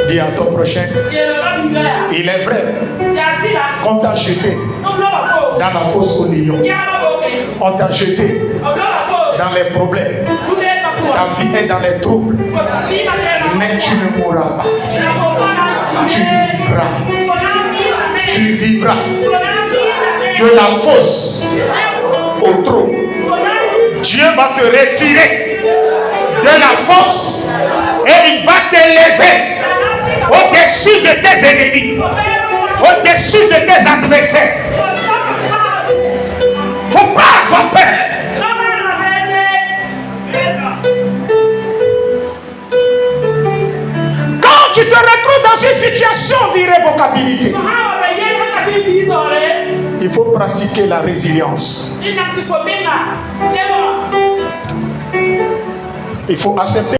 Dis à ton prochain, il est vrai qu'on t'a jeté dans la fosse au lion. On t'a jeté dans les problèmes. Ta vie est dans les troubles. Mais tu ne mourras pas. Tu vivras. Tu vivras de la fosse au trône. Dieu va te retirer de la fosse et il va t'élever au-dessus de tes ennemis, au-dessus de tes adversaires. Faut pas avoir peur. Quand tu te retrouves dans une situation d'irrévocabilité, il faut pratiquer la résilience. Il faut accepter.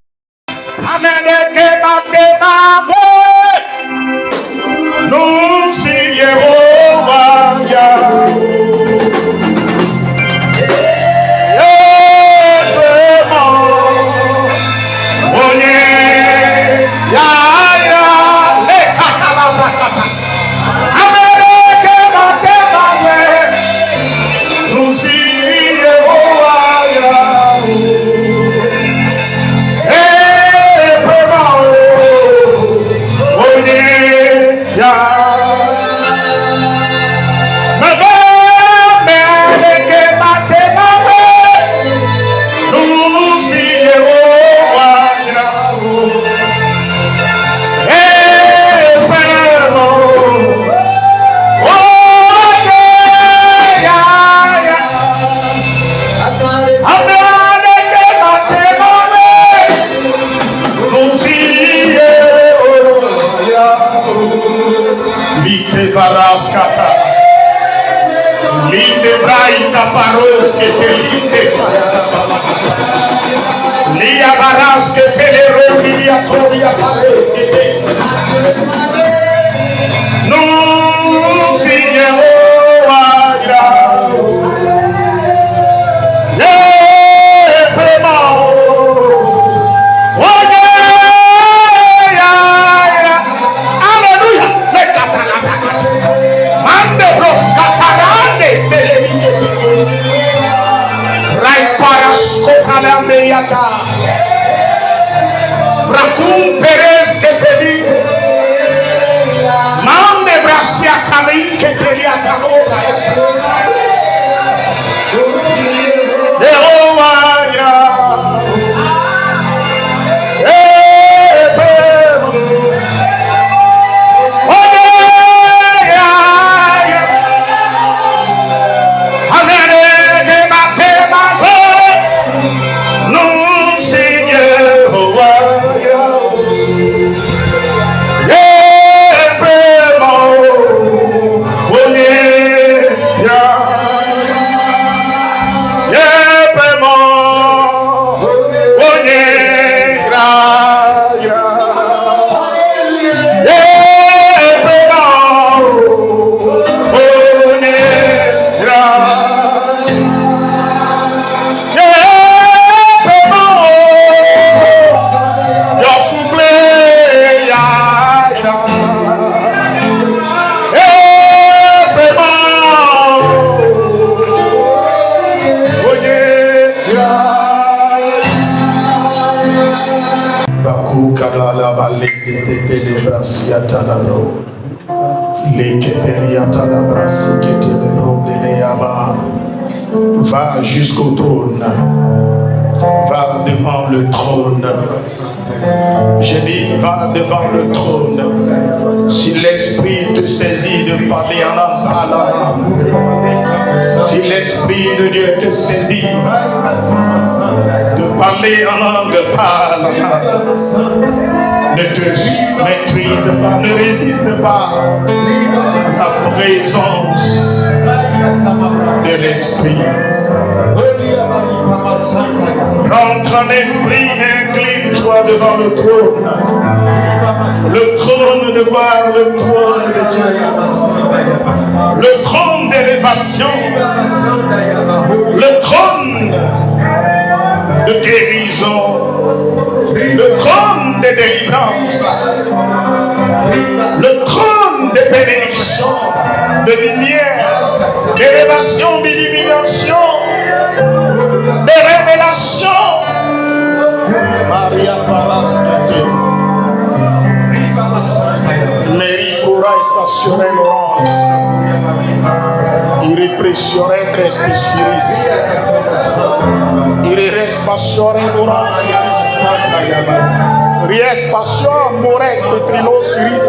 Nous va jusqu'au trône, va devant le trône. J'ai dit, va devant le trône. Si l'esprit te saisit de parler en langue, parle. Si l'esprit de Dieu te saisit de parler en langue, parle. Ne te maîtrise pas, ne résiste pas à sa présence de l'esprit. Rentre en esprit, incline-toi devant le trône. Le trône de voir, le trône de Dieu. Le trône d'élévation. Le trône de guérison, le trône de délivrance, le trône de bénédiction, de lumière, d'élévation, d'illumination, de révélation. Maria Paraskate, Mary Cora Espasiore Laurence, Irrepressiore Trespispiris, Irrespasiore Laurence, Riespasio Mores Petrinos Iris,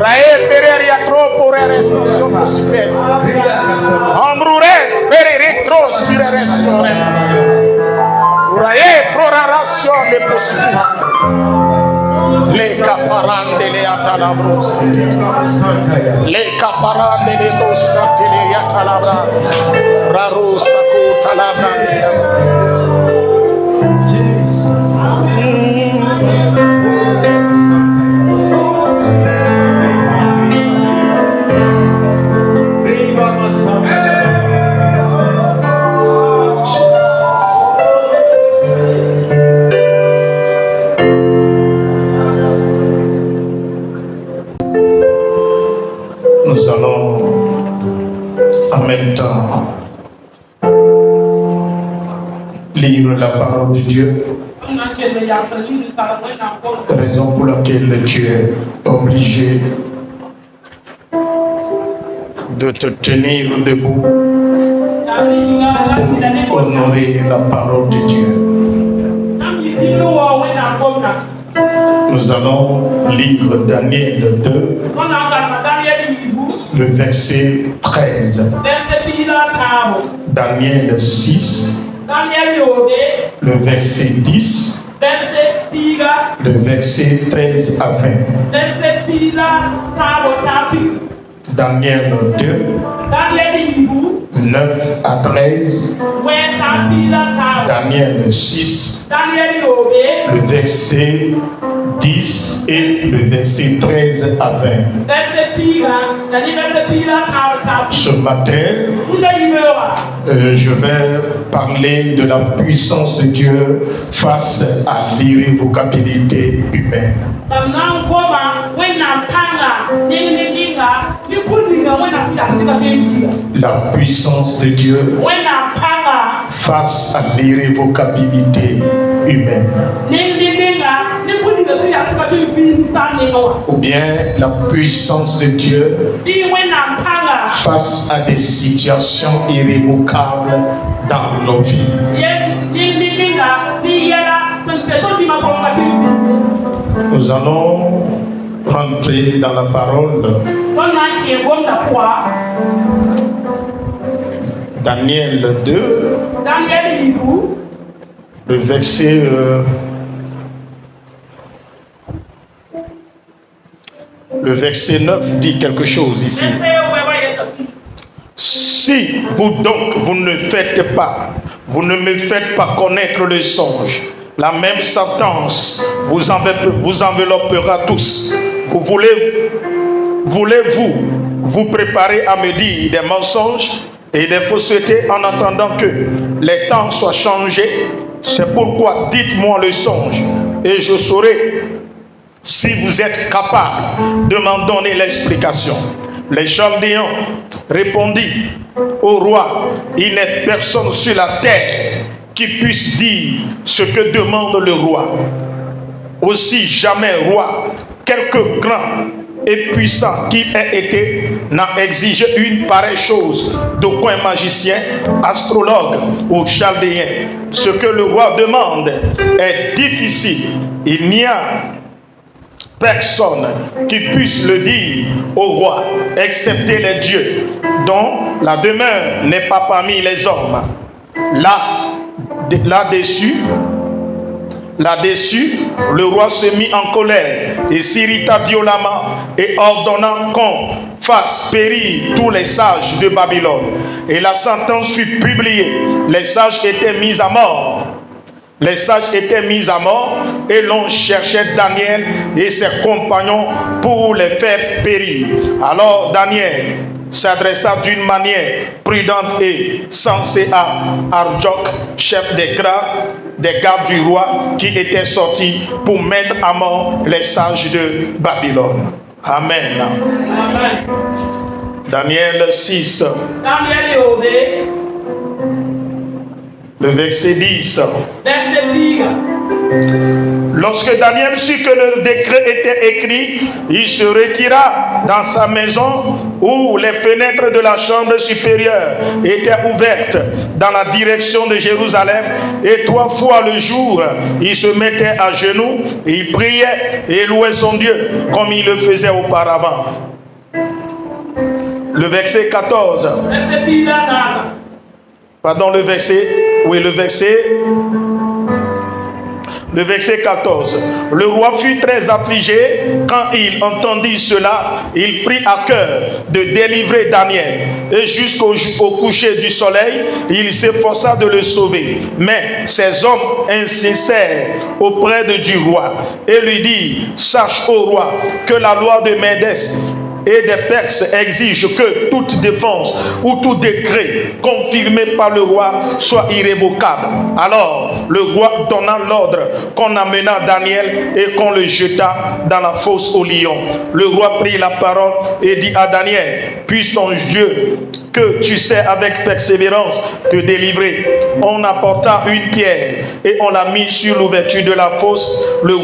Rae Pereria Tropore Restation Posicres, Ambrures Pereretros Irresore, Rae Proraration de Posicres. Les caparande les atalabros, les caparande les bosate les atalabra, raro saco talabra. Nous allons en même temps lire la parole de Dieu. Raison pour laquelle tu es obligé de te tenir debout, honorer la parole de Dieu. Nous allons lire Daniel 2, le verset 13. Daniel 6, le verset 10, le verset 13 à 20. Daniel 2, 9 à 13. Daniel 6, le verset 10 et le verset 13 à 20. Ce matin, je vais parler de la puissance de Dieu face à l'irrévocabilité humaine. La puissance de Dieu face à l'irrévocabilité humaine. Ou bien la puissance de Dieu face à des situations irrévocables dans nos vies. Nous allons rentrer dans la parole. Daniel 2, le verset le verset 9 dit quelque chose ici. Si vous donc vous ne me faites pas connaître le songe, la même sentence vous enveloppera tous. Voulez-vous vous préparer à me dire des mensonges et des faussetés en attendant que les temps soient changés? C'est pourquoi dites-moi le songe et je saurai si vous êtes capable de m'en donner l'explication. Les Chaldéens répondirent au roi, il n'est personne sur la terre qui puisse dire ce que demande le roi. Aussi jamais roi, quelque grand et puissant qu'il ait été, n'a exigé une pareille chose d'aucun magicien, astrologue ou chaldéen. Ce que le roi demande est difficile. Il n'y a personne qui puisse le dire au roi, excepté les dieux, dont la demeure n'est pas parmi les hommes. Là-dessus, le roi se mit en colère et s'irrita violemment et ordonna qu'on fasse périr tous les sages de Babylone. Et la sentence fut publiée. Les sages étaient mis à mort. Les sages étaient mis à mort et l'on cherchait Daniel et ses compagnons pour les faire périr. Alors Daniel s'adressa d'une manière prudente et sensée à Arjok, chef des gardes du roi, qui était sorti pour mettre à mort les sages de Babylone. Amen. Amen. Daniel 6. Le verset 10. Lorsque Daniel sut que le décret était écrit, il se retira dans sa maison où les fenêtres de la chambre supérieure étaient ouvertes dans la direction de Jérusalem, et 3 fois le jour, il se mettait à genoux, il priait et louait son Dieu comme il le faisait auparavant. Le verset 14. Pardon, le verset 14. Le roi fut très affligé quand il entendit cela. Il prit à cœur de délivrer Daniel. Et jusqu'au coucher du soleil, il s'efforça de le sauver. Mais ces hommes insistèrent auprès du roi et lui dirent: sache, ô roi, que la loi de Médès et des Perses exige que toute défense ou tout décret confirmé par le roi soit irrévocable. Alors le roi donna l'ordre qu'on amena Daniel et qu'on le jeta dans la fosse aux lions. Le roi prit la parole et dit à Daniel: puisse ton Dieu, que tu sais avec persévérance, te délivrer. On apporta une pierre et on la mit sur l'ouverture de la fosse. Le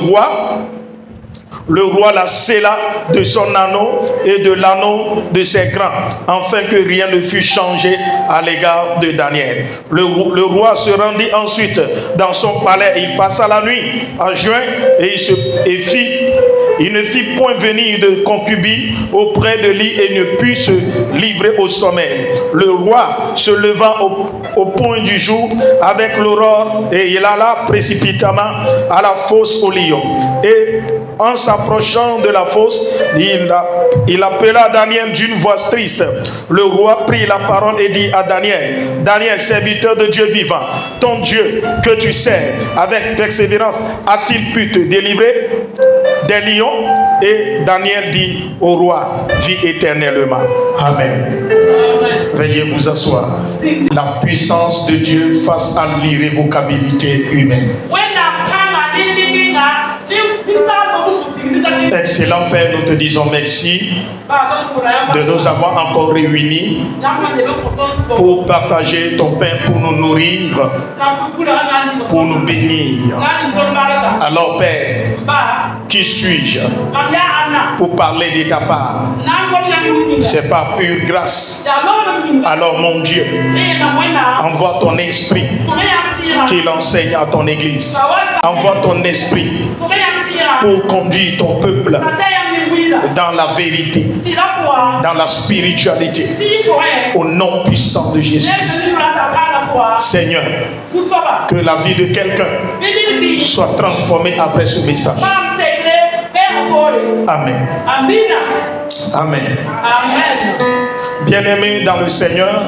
roi la scella de son anneau et de l'anneau de ses crans, afin que rien ne fût changé à l'égard de Daniel. Le roi se rendit ensuite dans son palais. Il passa la nuit à jeun et il ne fit point venir de concubine auprès de lui et ne put se livrer au sommeil. Le roi se leva au point du jour avec l'aurore et il alla précipitamment à la fosse aux lions. Et en s'approchant de la fosse, il appela Daniel d'une voix triste. Le roi prit la parole et dit à Daniel: Daniel, serviteur de Dieu vivant, ton Dieu que tu sers avec persévérance, a-t-il pu te délivrer des lions? Et Daniel dit au roi: vis éternellement. Amen. Veuillez vous asseoir. La puissance de Dieu face à l'irrévocabilité humaine. Excellent Père, nous te disons merci de nous avoir encore réunis pour partager ton pain, pour nous nourrir, pour nous bénir. Alors Père, qui suis-je pour parler de ta part? C'est par pure grâce. Alors mon Dieu, envoie ton esprit qu'il enseigne à ton église. Envoie ton esprit pour conduire ton peuple dans la vérité, dans la spiritualité, au nom puissant de Jésus-Christ. Seigneur, que la vie de quelqu'un soit transformée après ce message. Amen. Amen. Bien-aimés dans le Seigneur,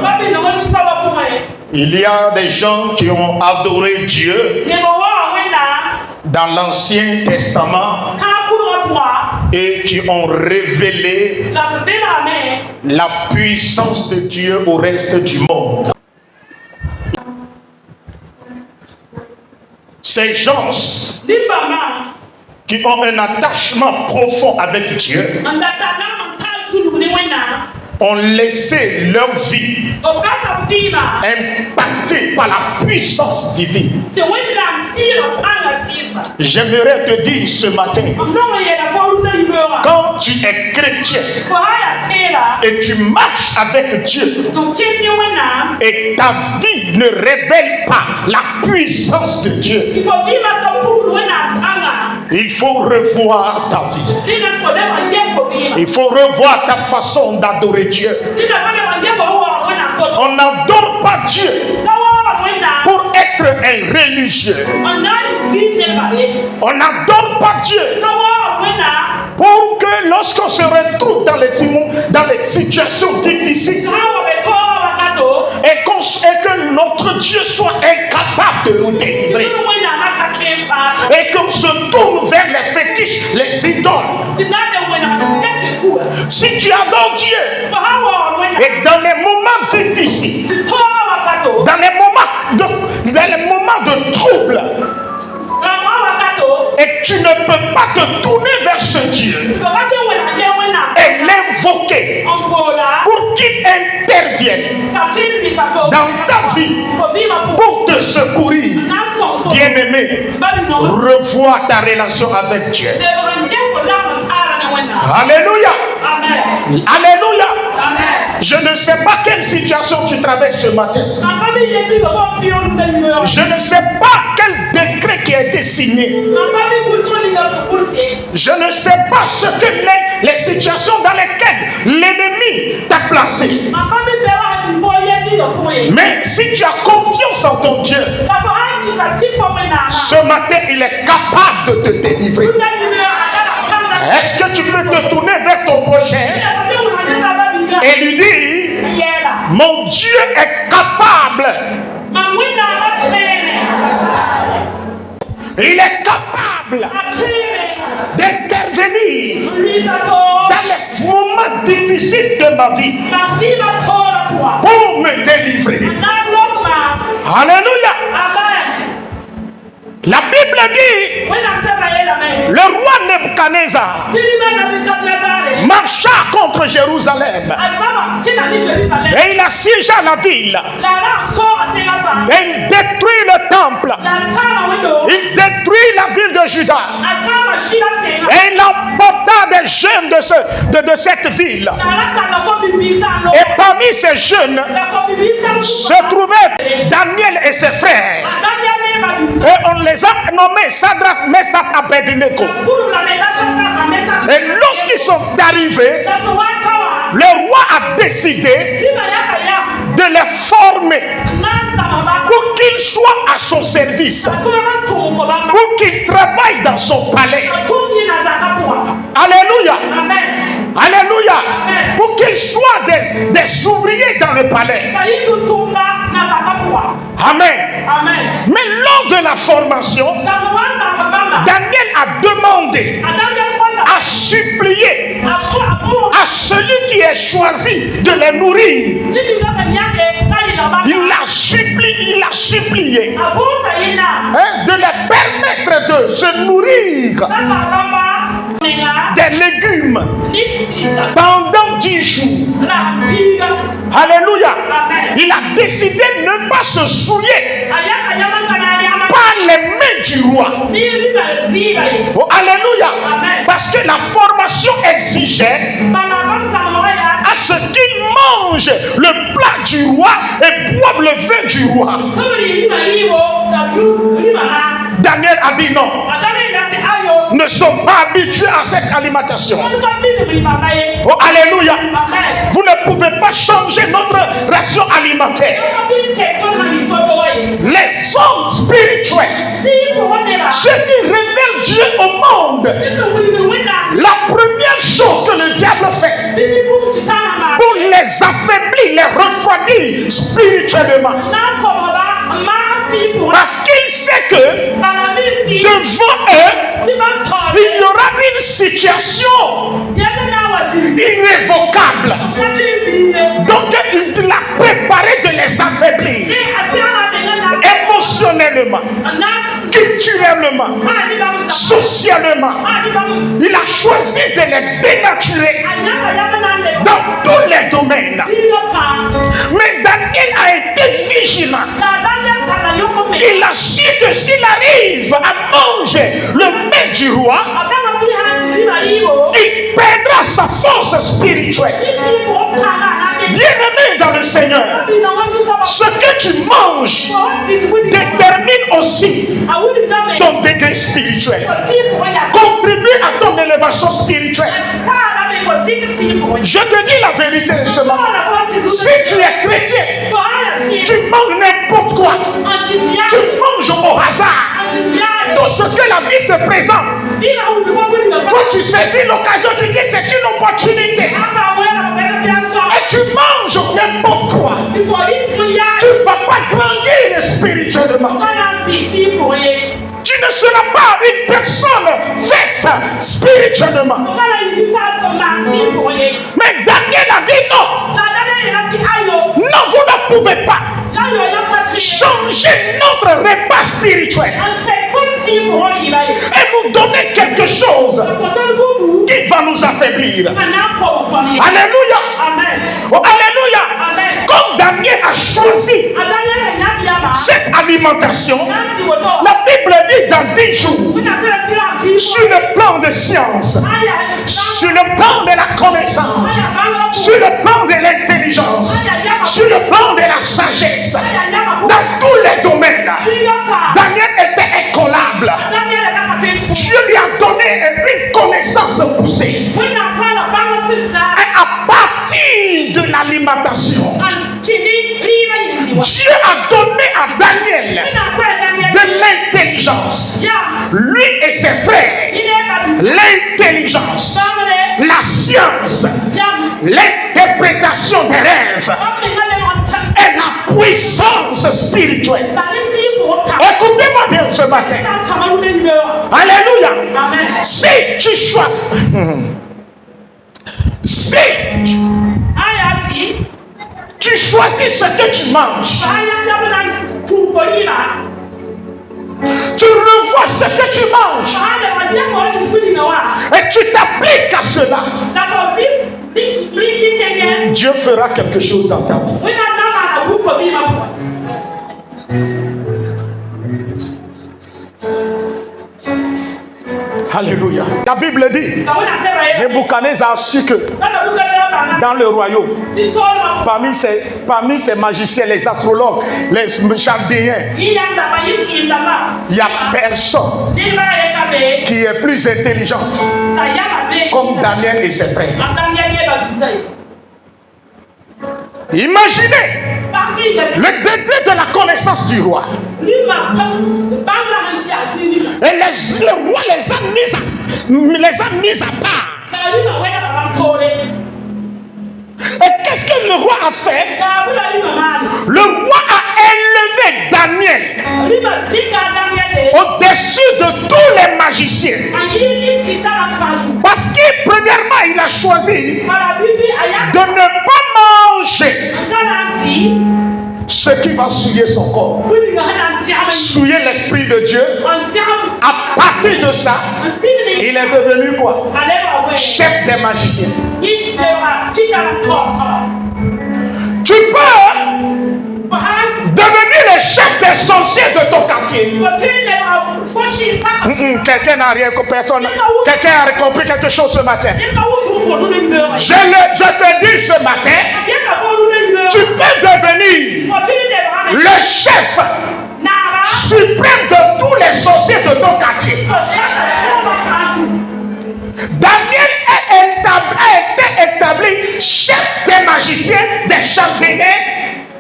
il y a des gens qui ont adoré Dieu dans l'Ancien Testament et qui ont révélé la puissance de Dieu au reste du monde. Ces gens qui ont un attachement profond avec Dieu ont laissé leur vie impactée par la puissance divine. J'aimerais te dire ce matin, quand tu es chrétien et tu marches avec Dieu et ta vie ne révèle pas la puissance de Dieu, il faut revoir ta vie. Il faut revoir ta façon d'adorer Dieu. On n'adore pas Dieu pour être un religieux. On n'adore pas Dieu pour que lorsqu'on se retrouve dans les situations difficiles et que notre Dieu soit incapable de nous délivrer et qu'on se tourne vers les fétiches, les idoles. Si tu adores Dieu, Et dans les moments difficiles, dans les moments de trouble, et tu ne peux pas te tourner vers ce Dieu et l'invoquer pour qu'il intervienne dans ta vie pour te secourir. Bien-aimé, revois ta relation avec Dieu. Alléluia. Alléluia. Je ne sais pas quelle situation tu traverses ce matin. Je ne sais pas quel décret qui a été signé. Je ne sais pas ce que les situations dans lesquelles l'ennemi t'a placé. Mais si tu as confiance en ton Dieu, ce matin il est capable de te délivrer. Est-ce que tu peux te tourner vers ton prochain et lui dire, mon Dieu est capable. Il est capable d'intervenir dans les moments difficiles de ma vie pour me délivrer. Alléluia. La Bible dit, le roi Nebuchadnezzar marcha contre Jérusalem et il assiégea la ville et il détruit le temple, il détruit la ville de Juda et il emporta des jeunes de cette ville. Et parmi ces jeunes se trouvaient Daniel et ses frères. Et on les a nommés Sadras, Meshach, Abednego. Et lorsqu'ils sont arrivés, le roi a décidé de les former pour qu'ils soient à son service, pour qu'ils travaillent dans son palais. Alléluia. Alléluia. Pour qu'ils soient des ouvriers dans le palais. Amen. Mais lors de la formation, Daniel a demandé, a supplié à celui qui est choisi de les nourrir. Il a supplié de les permettre de se nourrir des légumes pendant 10 jours. Alléluia. Il a décidé de ne pas se souiller par les mains du roi. Oh, alléluia. Parce que la formation exigeait à ce qu'il mange le plat du roi et boive le vin du roi. Daniel a dit non. Ne sont pas habitués à cette alimentation. Oh, alléluia. Vous ne pouvez pas changer notre ration alimentaire. Les hommes spirituels, ceux qui révèlent Dieu au monde, la première chose que le diable fait pour les affaiblir, les refroidir spirituellement, parce qu'il sait que devant eux il y aura une situation irrévocable. Donc il a préparé de les affaiblir émotionnellement, culturellement, socialement. Il a choisi de les dénaturer dans tous les domaines. Mais Daniel a été vigilant. Il a su que s'il arrive à manger le mets du roi, il perdra sa force spirituelle. Bien-aimé dans le Seigneur, ce que tu manges détermine aussi ton degré spirituel, contribue à ton élévation spirituelle. Je te dis la vérité ce matin. Si tu es chrétien, tu manges n'importe quoi, tu manges au hasard tout ce que la vie te présente. Toi tu saisis l'occasion, tu dis c'est une opportunité et tu manges n'importe quoi. Tu ne vas pas grandir spirituellement. Tu ne seras pas une personne faite spirituellement. Mais Daniel a dit non. changer notre repas spirituel et nous donner quelque chose qui va nous affaiblir. Alléluia. Oh, alléluia. Comme Daniel a choisi cette alimentation, la Bible dit dans 10 jours, sur le plan de science, sur le plan de la connaissance, sur le plan de l'intelligence, sur le plan de la sagesse, dans tous les domaines, Daniel était incollable. Dieu lui a donné une connaissance poussée. Et à partir de l'alimentation, Dieu a donné à Daniel de l'intelligence. Lui et ses frères, l'intelligence, la science, l'interprétation des rêves et la puissance spirituelle. Écoutez-moi bien ce matin. Alléluia. Si tu choisis ce que tu manges, tu revois ce que tu manges et tu t'appliques à cela, Dieu fera quelque chose dans ta vie. Alléluia. La Bible dit, Nebuchadnezzar a su que dans le royaume, parmi ces magiciens, les astrologues, les chaldéens, il n'y a personne qui est plus intelligente comme Daniel et ses frères. Imaginez le degré de la connaissance du roi. Et le roi les a mis à part. Et qu'est-ce que le roi a fait? Le roi a élevé Daniel au-dessus de tous les magiciens. Parce que premièrement, il a choisi de ne pas manger ce qui va souiller son corps, souiller l'esprit de Dieu. À partir de ça, il est devenu quoi? Chef des magiciens. Tu peux devenir le chef des sorciers de ton quartier. Quelqu'un n'a rien compris. Quelqu'un a compris quelque chose ce matin. Je te dis ce matin, tu peux devenir le chef suprême de tous les sorciers de ton quartier. Daniel a été établi chef des magiciens, des chaldéens,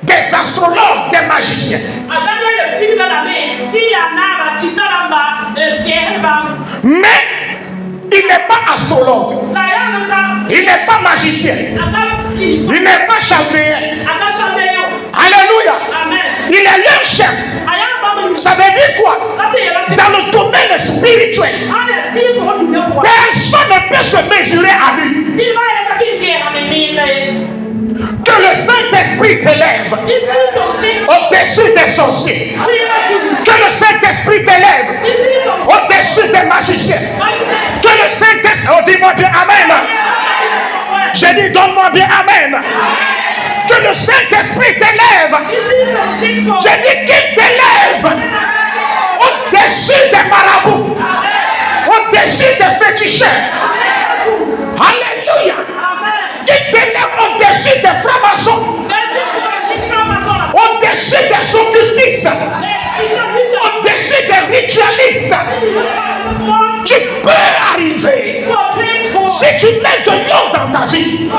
des astrologues, des magiciens. Mais il n'est pas astrologue, il n'est pas magicien, il n'est pas chaldéen. Alléluia. Il est leur chef. Ça veut dire quoi? Dans le domaine spirituel, personne ne peut se mesurer à lui. Que le Saint-Esprit t'élève au-dessus des sorciers. Que le Saint-Esprit t'élève au-dessus des magiciens. Que le Saint-Esprit... Oh, dis-moi bien Amen. J'ai dit donne-moi bien Amen. Que le Saint-Esprit t'élève. J'ai dit qu'il t'élève au-dessus des marabouts, au-dessus des féticheurs. Alléluia. Qu'il t'élève au-dessus des francs-maçons, au-dessus des occultistes, au-dessus des ritualistes. Tu peux arriver si tu mets de l'eau dans ta vie.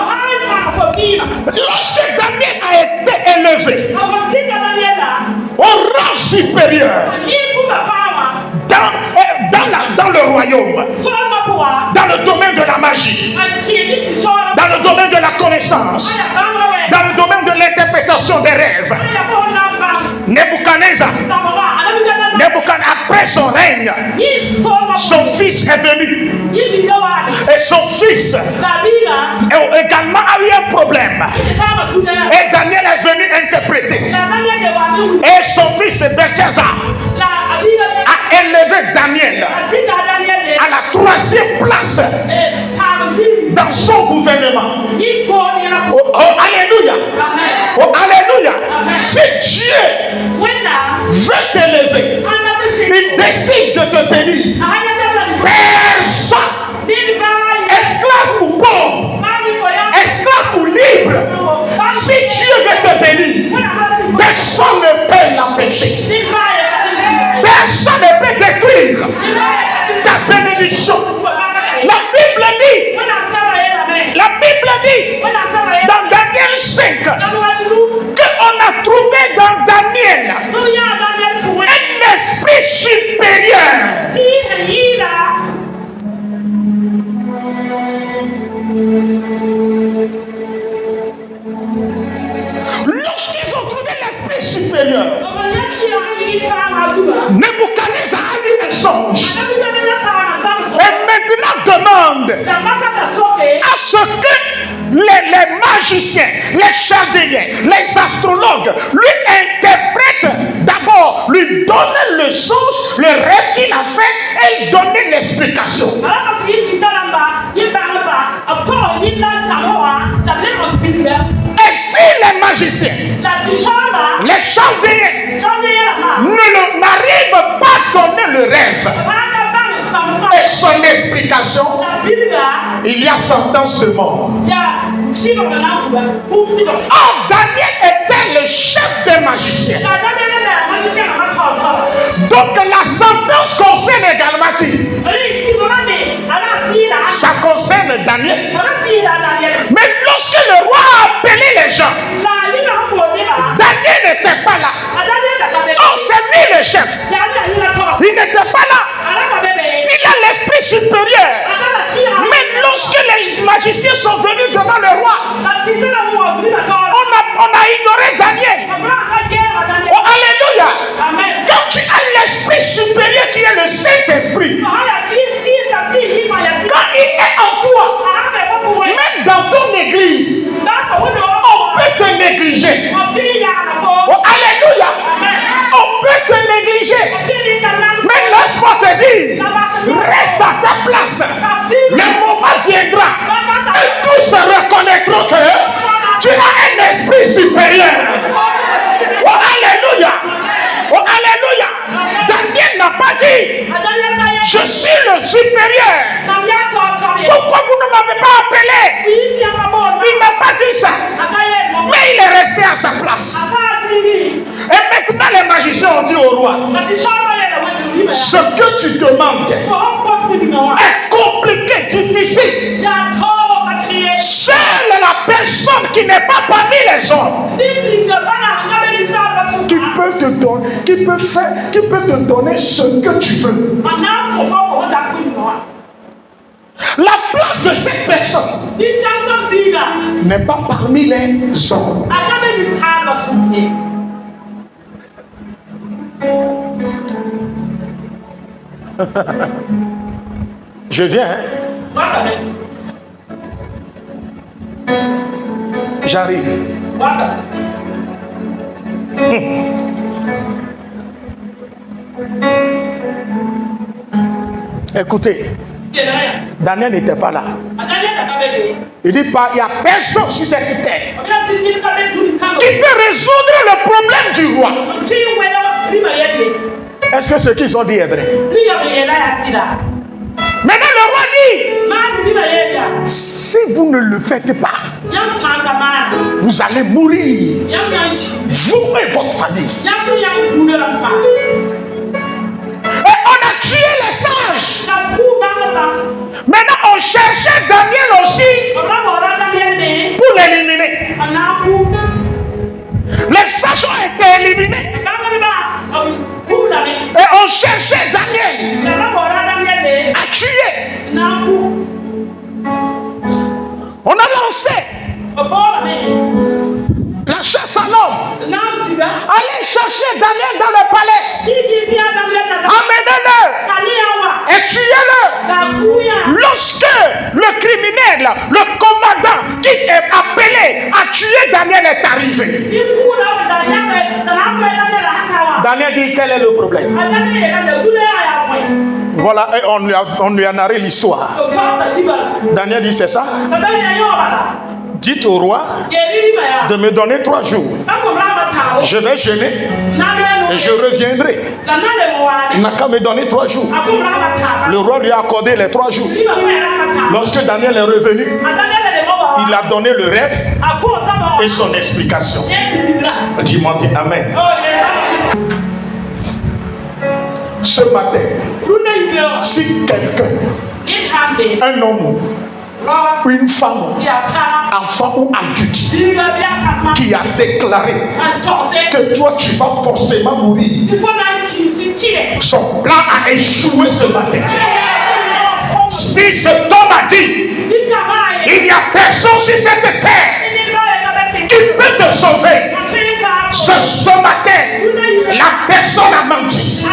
Lorsque Daniel a été élevé au rang supérieur dans le royaume, dans le domaine de la magie, dans le domaine de la connaissance, dans le domaine de l'interprétation des rêves, Nebuchadnezzar, après son règne, son fils est venu. Et son fils également a eu un problème. Et Daniel est venu interpréter. Et son fils Belteshazzar a élevé Daniel à la 3e place dans son gouvernement. Oh, alléluia. Oh, alléluia. Si Dieu veut t'élever, il décide de te bénir. Personne, esclave ou pauvre, esclave ou libre, si Dieu veut te bénir, personne ne peut l'empêcher. Personne ne peut détruire ta bénédiction. La Bible dit dans Daniel 5 qu'on a trouvé dans Daniel un esprit supérieur. Lorsqu'ils ont trouvé l'esprit supérieur, Nebuchadnezzar a eu un songe. Et maintenant demande à ce que les magiciens, les chaldéens, les astrologues lui interprètent d'abord, lui donnent le songe, le rêve qu'il a fait et donner l'explication. Et si les magiciens, les chaldéens n'arrivent pas à donner le rêve et son explication, il y a sentence de mort. Or, Daniel était le chef des magiciens. Donc la sentence concerne également qui? Ça concerne Daniel. Mais lorsque le roi a appelé les gens, Daniel n'était pas là. Oh, c'est lui le chef. Il n'était pas là. Il a l'esprit supérieur. Mais lorsque les magiciens sont venus devant le roi, on a ignoré Daniel. Oh, alléluia. Quand tu as l'esprit supérieur qui est le Saint-Esprit, quand il est en toi, même dans ton église, on peut te négliger. Oh, alléluia. On peut te négliger. Mais laisse-moi te dire, reste à ta place. Le moment viendra et tous se reconnaîtront que tu as un esprit supérieur. Oh, alléluia. Oh, alléluia. Daniel n'a pas dit, je suis le supérieur. Pourquoi vous ne m'avez pas appelé? Il n'a pas dit ça. Mais il est resté à sa place. Et maintenant les magiciens ont dit au roi, ce que tu demandes est compliqué, difficile. Seule la personne qui n'est pas parmi les hommes qui peut te donner ce que tu veux. La place de cette personne n'est pas parmi les hommes. Je viens. J'arrive. Écoutez, Daniel n'était pas là. Il dit pas, il n'y a personne sur cette terre qui peut résoudre le problème du roi. Est-ce que ce qu'ils ont dit est vrai? Maintenant le roi dit, si vous ne le faites pas, vous allez mourir, vous et votre famille. Et on a tué les sages. Maintenant on cherchait Daniel aussi pour l'éliminer. Les sages ont été éliminés. Et on cherchait Daniel à tuer. On a lancé la chasse à l'homme. Allez chercher Daniel dans le palais. Amenez-le et tuez-le. Lorsque le criminel, le commandant qui est appelé à tuer Daniel est arrivé, Daniel dit quel est le problème. Voilà, et on lui a narré l'histoire. Daniel dit c'est ça. Dites au roi de me donner 3 jours. Je vais jeûner et je reviendrai. Il n'a qu'à me donner 3 jours. Le roi lui a accordé les 3 jours. Lorsque Daniel est revenu, il a donné le rêve et son explication. Dis-moi amen. Ce matin, si quelqu'un, un homme, une femme, enfant ou adulte, qui a déclaré que toi tu vas forcément mourir, son plan a échoué ce matin. Si cet homme a dit, il n'y a personne sur cette terre qui peut te sauver, ce matin, la personne a menti.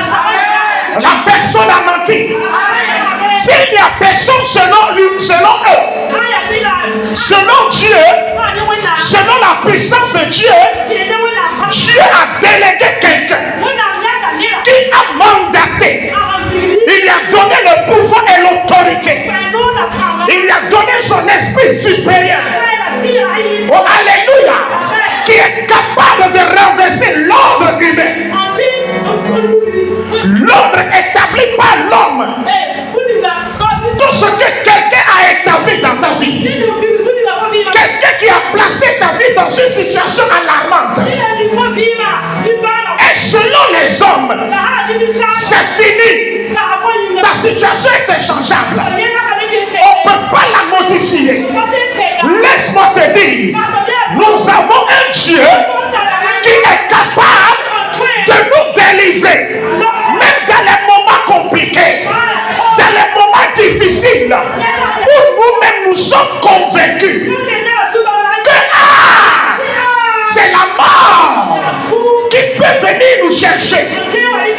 La personne a menti. S'il n'y a personne selon lui, selon eux, selon Dieu, selon la puissance de Dieu, Dieu a délégué quelqu'un qui a mandaté. Il lui a donné le pouvoir et l'autorité. Il lui a donné son esprit supérieur. Oh, alléluia. Qui est capable de renverser l'ordre humain. L'ordre établi par l'homme. Tout ce que quelqu'un a établi dans ta vie. Quelqu'un qui a placé ta vie dans une situation alarmante. Et selon les hommes, c'est fini. Ta situation est inchangeable. On ne peut pas la modifier. Laisse-moi te dire, nous avons un Dieu qui est capable de nous délivrer. Même dans les moments compliqués, dans les moments difficiles, où nous-mêmes nous sommes convaincus que c'est la mort qui peut venir nous chercher,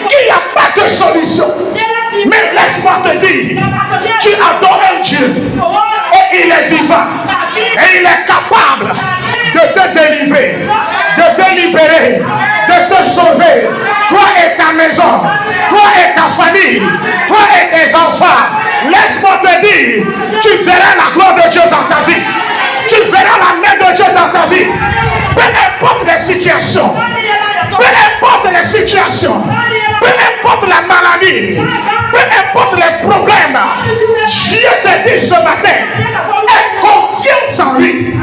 qu'il n'y a pas de solution. Mais laisse-moi te dire, tu adores un Dieu et il est vivant et il est capable de te délivrer, de te libérer, de te sauver, toi et ta maison, toi et ta famille, toi et tes enfants. Laisse-moi te dire, tu verras la gloire de Dieu dans ta vie, tu verras la main de Dieu dans ta vie. Peu importe les situations, peu importe les situations, peu importe la maladie, peu importe les problèmes, Dieu te dit ce matin, aie confiance en lui.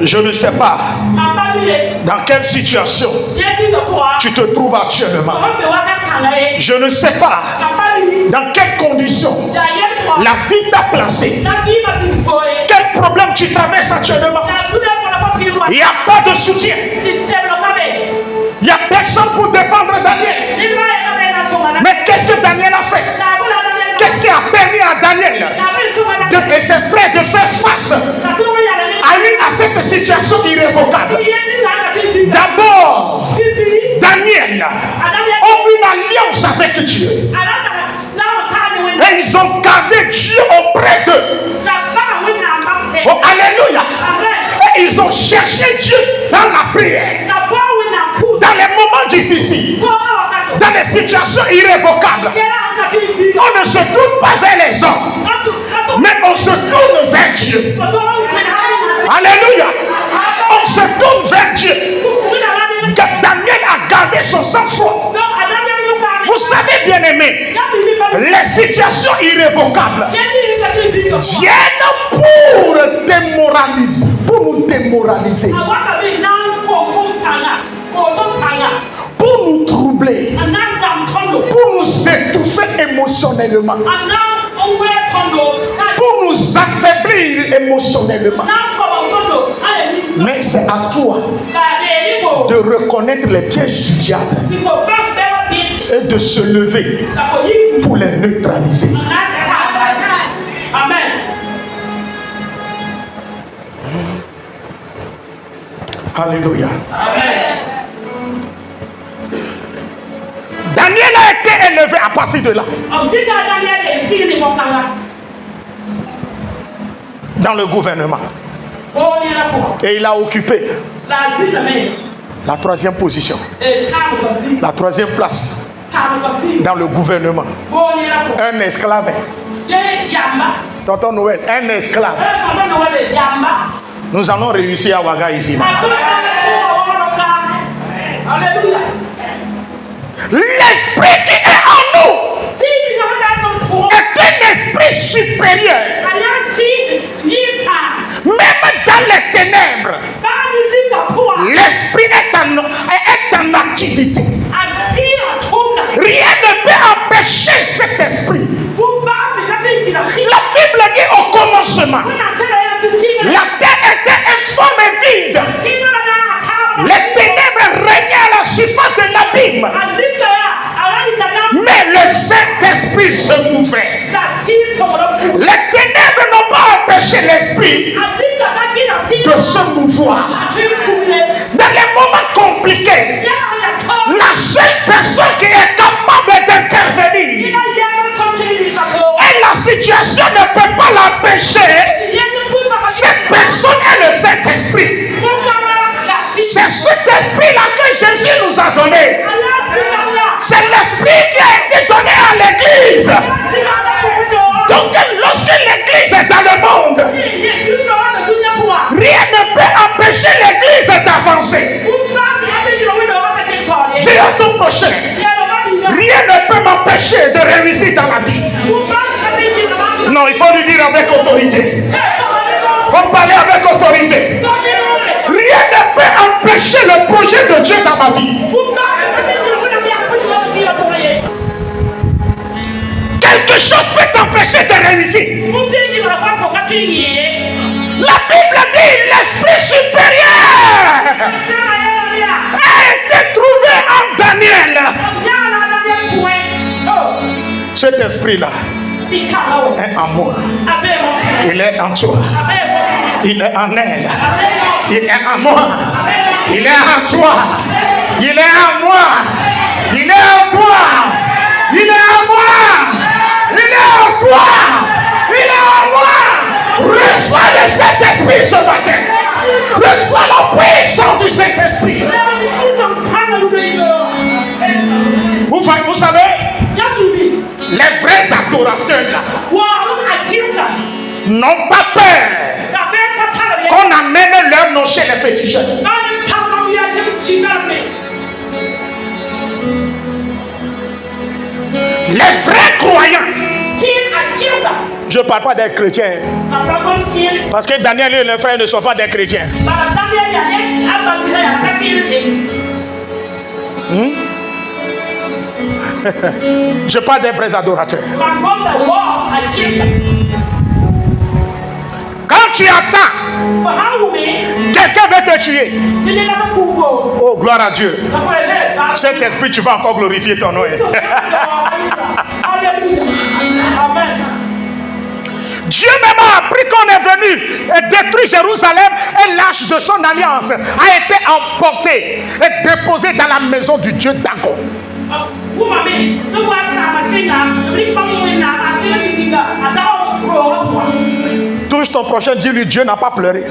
Je ne sais pas dans quelle situation tu te trouves actuellement. Je ne sais pas dans quelles conditions la vie t'a placé. Quel problème tu traverses actuellement. Il n'y a pas de soutien. Il n'y a personne pour défendre Daniel. Mais qu'est-ce que Daniel a fait? Qu'est-ce qui a permis à Daniel et ses frères de faire face à cette situation irrévocable? D'abord, Daniel a une alliance avec Dieu. Et ils ont gardé Dieu auprès d'eux. Oh, alléluia. Et ils ont cherché Dieu dans la prière. Dans les moments difficiles. Dans les situations irrévocables. On ne se tourne pas vers les hommes, mais on se tourne vers Dieu. Alléluia. On se tourne vers Dieu. Daniel a gardé son sang-froid. Vous savez, bien aimé, les situations irrévocables viennent pour démoraliser, pour nous démoraliser, pour nous troubler, pour nous étouffer émotionnellement, pour nous affaiblir émotionnellement. Mais c'est à toi de reconnaître les pièges du diable et de se lever pour les neutraliser. Amen. Alléluia. Amen. Daniel a été élevé à partir de là. Dans le gouvernement. Et il a occupé la 3e position. La 3e place dans le gouvernement. Un esclave. Tonton Noël, un esclave. Nous allons réussir à Ouaga ici. L'esprit qui est en nous est un esprit supérieur. Même dans les ténèbres, l'esprit est en activité. Rien ne peut empêcher cet esprit. La Bible dit au commencement, la terre était informe et vide. Les ténèbres régnaient à la surface de l'abîme. Mais le Saint-Esprit se mouvait. Les ténèbres n'ont pas empêché l'esprit de se mouvoir. Dans les moments compliqués, la seule personne qui est capable d'intervenir, et la situation ne peut pas l'empêcher, cette personne est le Saint-Esprit. C'est cet esprit-là que Jésus nous a donné. C'est l'esprit qui a été donné à l'église. Donc lorsque l'église est dans le monde, rien ne peut empêcher l'église d'avancer. Dis à ton prochain, rien ne peut m'empêcher de réussir dans la vie. Non, il faut lui dire avec autorité. Il faut parler avec autorité. Rien ne peut empêcher le projet de Dieu dans ma vie. Quelque chose peut t'empêcher de réussir. La Bible dit l'esprit supérieur a été trouvé en Daniel. Cet esprit-là est en moi. Il est en toi. Il est en elle. Il est en moi. Il est en toi. Il est en moi. Il est en toi. Il est en moi. Il est en toi. Il est en moi. Reçois le Saint-Esprit ce matin. Reçois la puissance du Saint-Esprit. Vous savez, les vrais adorateurs là n'ont pas peur qu'on amène leur nom chez les féticheurs. Les vrais croyants. Je ne parle pas des chrétiens. Parce que Daniel et les frères ne sont pas des chrétiens. Je parle des vrais adorateurs. Quand tu attends, quelqu'un veut te tuer. Oh, gloire à Dieu. Cet esprit, tu vas encore glorifier ton nom. Dieu même a appris qu'on est venu et détruire Jérusalem, et l'arche de son alliance a été emportée et déposée dans la maison du Dieu Dagon. Touche ton prochain, dis-lui, Dieu n'a pas pleuré.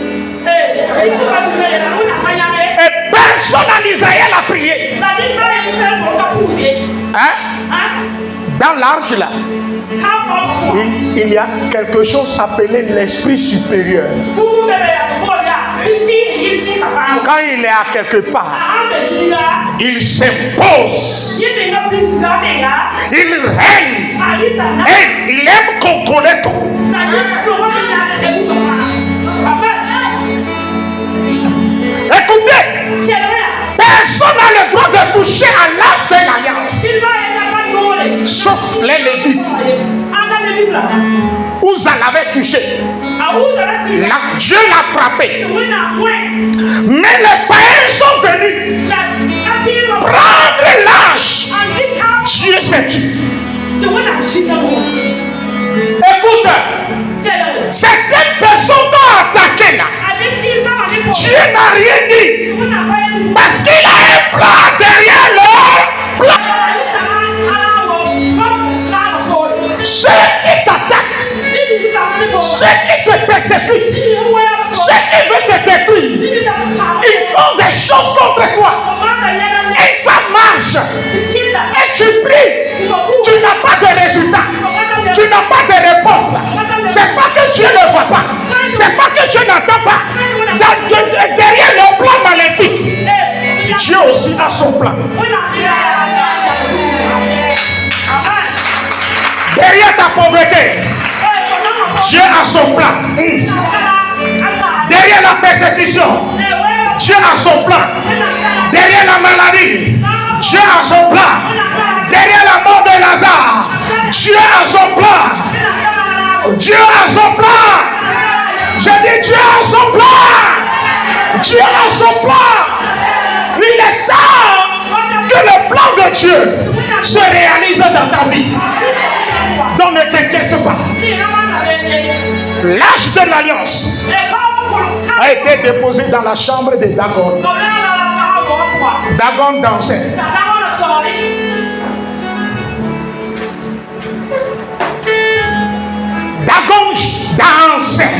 Et personne en Israël a prié. Hein? Dans l'arche là, il y a quelque chose appelé l'esprit supérieur. Quand il est à quelque part, il s'impose, il règne et il aime contrôler tout. Écoutez, personne n'a le droit de toucher à l'arche de l'alliance, sauf les Lévites. Uza l'avait touché. Dieu l'a frappé. Mais les païens sont venus prendre l'arche. Dieu s'est tué. Écoute, certaines personnes t'ont attaqué là. Dieu n'a rien dit. Parce qu'il a un plan derrière leur plan. Ceux qui te persécutent, ceux qui veulent te détruire, ils font des choses contre toi. Et ça marche. Et tu pries. Tu n'as pas de résultat. Tu n'as pas de réponse là. C'est pas que Dieu ne voit pas. C'est pas que Dieu n'entend pas. Derrière le plan maléfique, Dieu aussi a son plan. Derrière ta pauvreté, Dieu a son plan. Derrière la persécution, Dieu a son plan. Derrière la maladie, Dieu a son plan. Derrière la mort de Lazare, Dieu a son plan. Dieu a son plan. Je dis Dieu a son plan. Dieu a son plan. Il est temps que le plan de Dieu se réalise dans ta vie. Donc ne t'inquiète pas. L'âge de l'alliance a été déposé dans la chambre de Dagon. Dagon dansait. Dagon dansait.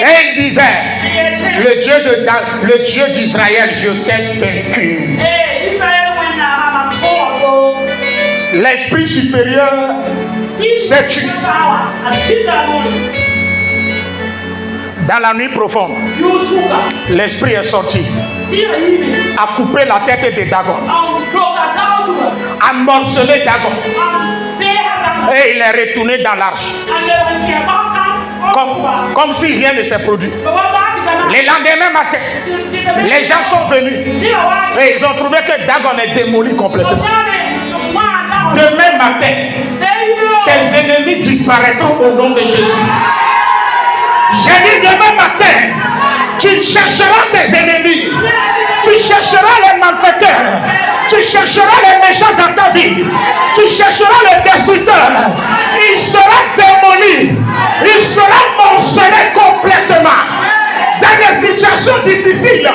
Et il disait, le Dieu d'Israël, je t'ai vaincu. L'esprit supérieur s'est tué. Dans la nuit profonde, l'esprit est sorti, a coupé la tête de Dagon, a morcelé Dagon, et il est retourné dans l'arche. Comme si rien ne s'est produit. Le lendemain matin, les gens sont venus et ils ont trouvé que Dagon est démoli complètement. Demain matin, tes ennemis disparaîtront au nom de Jésus. J'ai dit demain matin, tu chercheras tes ennemis, tu chercheras les malfaiteurs, tu chercheras les méchants dans ta vie, tu chercheras les destructeurs. Il sera démoli, il sera morcelé complètement. Dans les situations difficiles,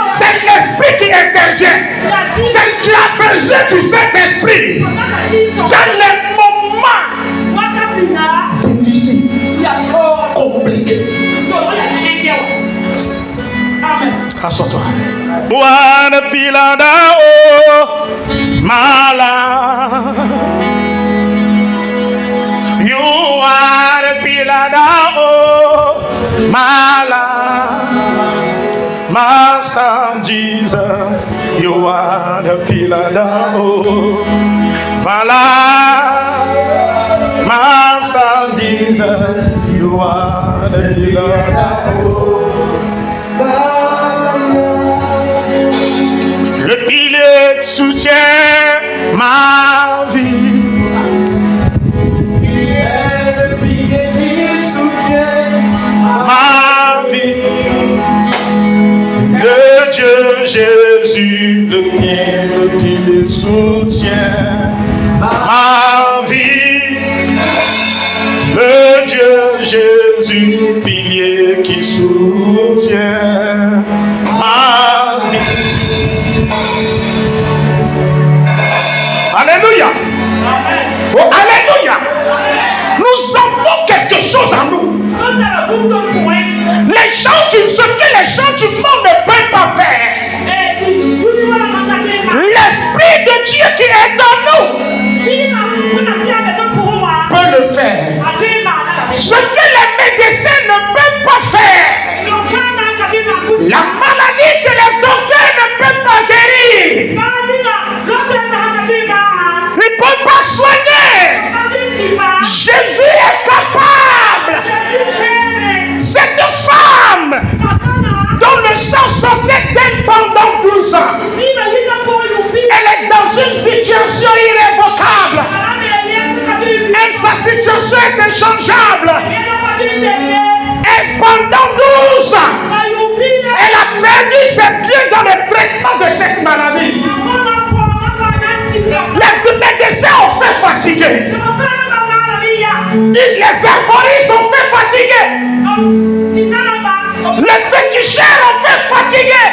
c'est l'esprit qui intervient. Tu as besoin du Saint-Esprit. Dans les moments difficiles, compliqués. Assois-toi. Wana pilada o mala. You are pilada o mala. Master Jesus, you are the pilada o mala. Master Jesus, you are the pilada o mala. Le pilier soutient ma vie. Tu es le pilier qui soutient ma vie. Le Dieu Jésus, le pilier soutient ma vie. Le Dieu Jésus, pilier qui soutient ma vie. Alléluia. Oh, alléluia. Nous avons quelque chose en nous. Les gens ce que les gens du monde ne peuvent pas faire. L'Esprit de Dieu qui est en nous peut le faire. Ce que les médecins ne peuvent pas faire. La maladie que les docteurs ne peuvent pas guérir. Ils ne peuvent pas soigner. Jésus est capable. Cette femme dont le sang sortait d'elle pendant 12 ans, elle est dans une situation irrévocable. Et sa situation est inchangeable. Et pendant 12 ans, elle a perdu ses biens dans le traitement de cette maladie. Les médecins ont fait fatiguer. Les herboristes ont fait fatiguer. Les féticheurs ont fait fatiguer.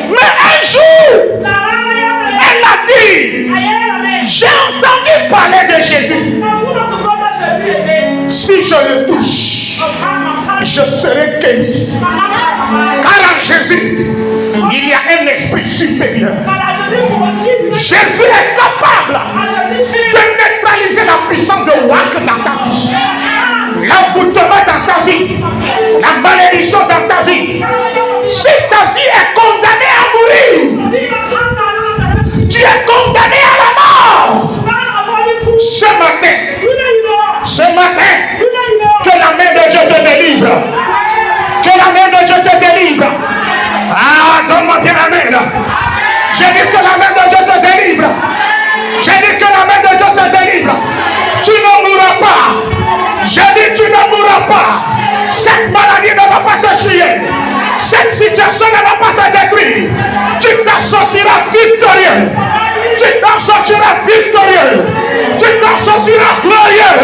Mais un jour, elle a dit, j'ai entendu parler de Jésus. recueilli. Car en Jésus, il y a un esprit supérieur. Jésus est capable de neutraliser la puissance de Wak dans ta vie. L'envoûtement dans ta vie. La malédiction dans ta vie. Si ta vie est condamnée à mourir, tu es condamné à la mort. Ce matin, que la main de Dieu te délivre. Que la main de Dieu te délivre. Ah, donne-moi bien la main. J'ai dit que la main de Dieu te délivre. J'ai dit que la main de Dieu te délivre. Tu ne mourras pas. J'ai dit tu ne mourras pas. Cette maladie ne va pas te tuer. Cette situation ne va pas te détruire. Tu t'en sortiras victorieux. Tu t'en sortiras victorieux. Tu t'en sortiras glorieux.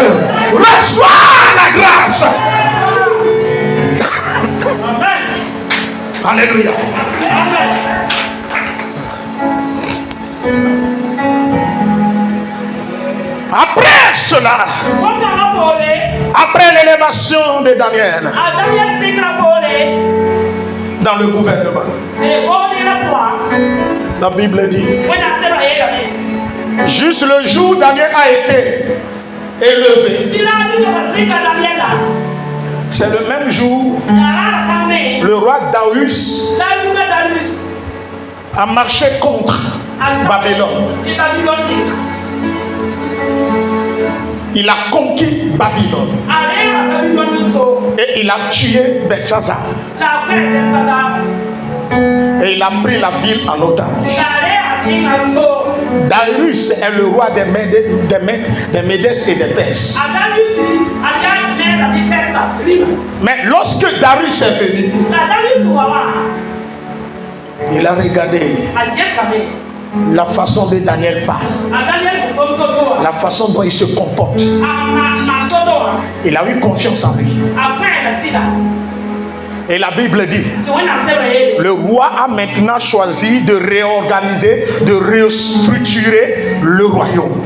Reçois la grâce. Alléluia. Après cela, après l'élévation de Daniel dans le gouvernement, la Bible dit, juste le jour où Daniel a été élevé, c'est le même jour le roi Darius a marché contre Babylone. Il a conquis Babylone. Et il a tué Belshazzar. Et il a pris la ville en otage. Darius est le roi des Médès et des Perses. Mais lorsque Darius est venu, il a regardé la façon dont Daniel parle, la façon dont il se comporte. Il a eu confiance en lui. Et la Bible dit, le roi a maintenant choisi de réorganiser, de restructurer le royaume.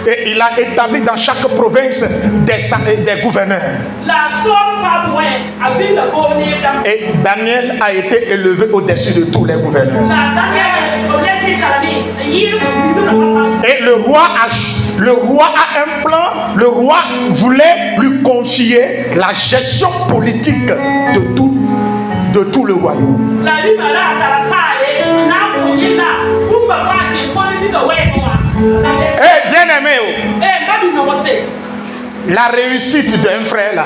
Et il a établi dans chaque province des gouverneurs. Et Daniel a été élevé au-dessus de tous les gouverneurs. Et le roi a un plan. Le roi voulait lui confier la gestion politique de tout le royaume. Eh, bien aimé, la réussite d'un frère là,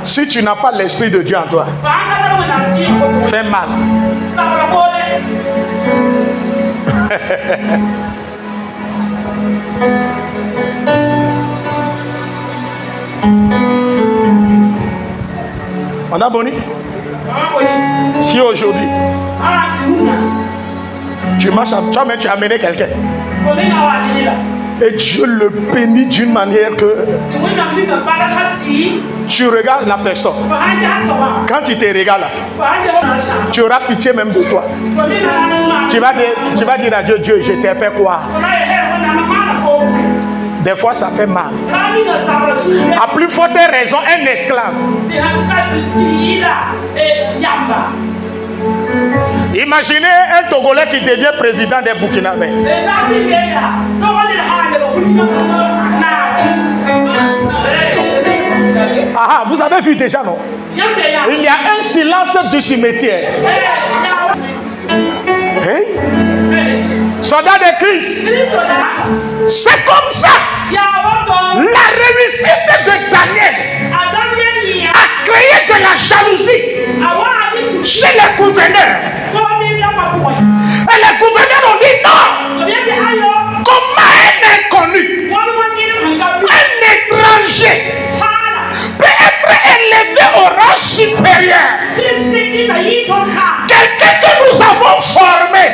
si tu n'as pas l'esprit de Dieu en toi, fait mal. On a boni? Si aujourd'hui tu marches, toi-même tu as amené quelqu'un et Dieu le bénit d'une manière que tu regardes la personne. Quand tu te regardes là, tu auras pitié même de toi. Tu vas dire à Dieu, Dieu, je t'ai fait quoi? Des fois ça fait mal. À plus forte raison, un esclave. Imaginez un Togolais qui devient président des Burkinabés. Ah, vous avez vu déjà, non? Il y a un silence du cimetière. Hey? Soldat de Christ. C'est comme ça. La réussite de Daniel a créé de la jalousie chez les gouverneurs. Et les gouverneurs ont dit non. Comment un inconnu, un étranger peut être élevé au rang supérieur? Quelqu'un que nous avons formé,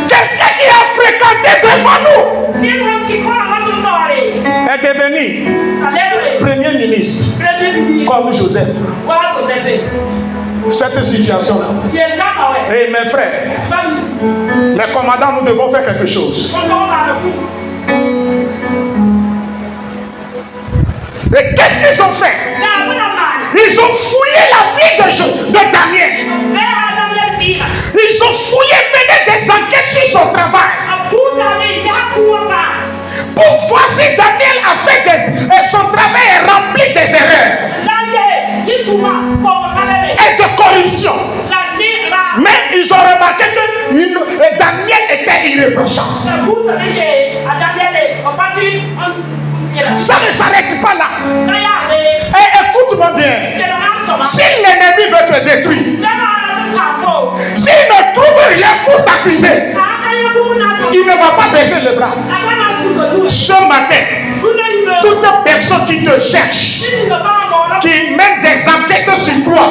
quelqu'un qui a fréquenté devant nous, est devenu premier ministre comme Joseph. Cette situation-là. Et mes frères, les commandants, nous devons faire quelque chose. Mais qu'est-ce qu'ils ont fait? Ils ont fouillé la vie de Daniel. Ils ont fouillé, mené des enquêtes sur son travail. Pour voir si Daniel a fait son travail est rempli des erreurs et de corruption. Mais ils ont remarqué que Daniel était irréprochable. Ça ne s'arrête pas là. Et écoute-moi bien. Si l'ennemi veut te détruire, s'il ne trouve rien pour t'accuser, il ne va pas baisser les bras. Ce matin, toute personne qui te cherche, qui mène des enquêtes sur toi,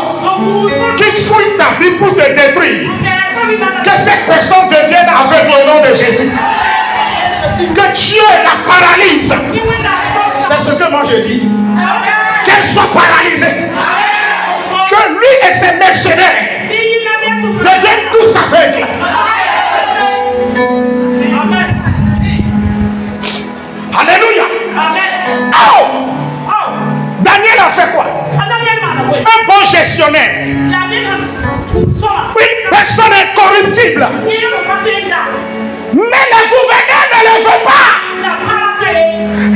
qui fouille ta vie pour te détruire, que cette personne devienne aveugle au nom de Jésus. Que Dieu la paralyse. C'est ce que moi je dis. Qu'elle soit paralysée. Que lui et ses mercenaires deviennent tous aveugles. Alléluia. Oh! Daniel a fait quoi? Un bon gestionnaire. Une personne incorruptible. Mais le gouverneur ne le veut pas.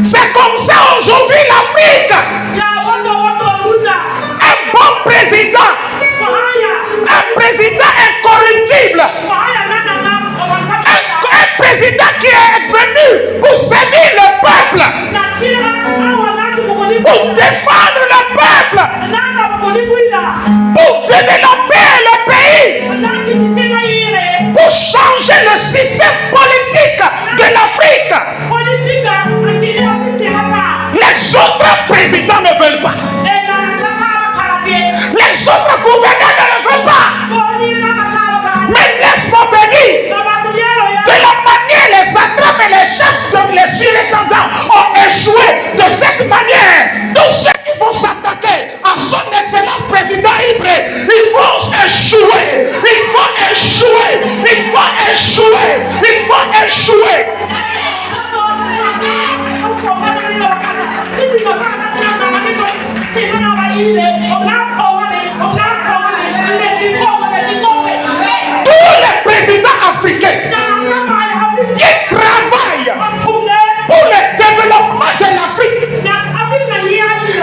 C'est comme ça aujourd'hui l'Afrique. Un bon président. Un président incorruptible. Un président qui est venu pour servir le peuple. Pour défendre le peuple. Pour développer le pays. Pour changer le système politique de l'Afrique. Les autres présidents ne veulent pas. Les autres gouverneurs ne le veulent pas. Mais laisse-moi te dire, de la manière les satrapes et les chefs, les surintendants ont échoué de cette manière. Tous ceux qui vont s'attaquer à son excellent président Ibré, ils vont échouer. Ils vont échouer. Ils vont échouer. Ils vont échouer. Tous les présidents africains qui travaillent pour le développement de l'Afrique,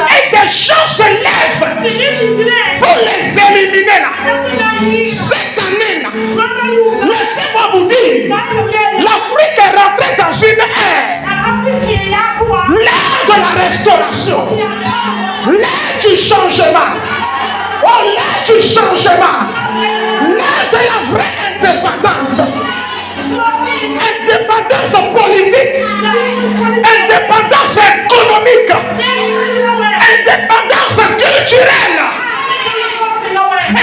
et des gens se lèvent pour les éliminer là. Cette année là, laissez-moi vous dire, l'Afrique est rentrée dans une ère, l'ère de la restauration, l'ère du changement, l'ère du changement, l'ère de la vraie indépendance. Indépendance politique, indépendance économique, indépendance culturelle,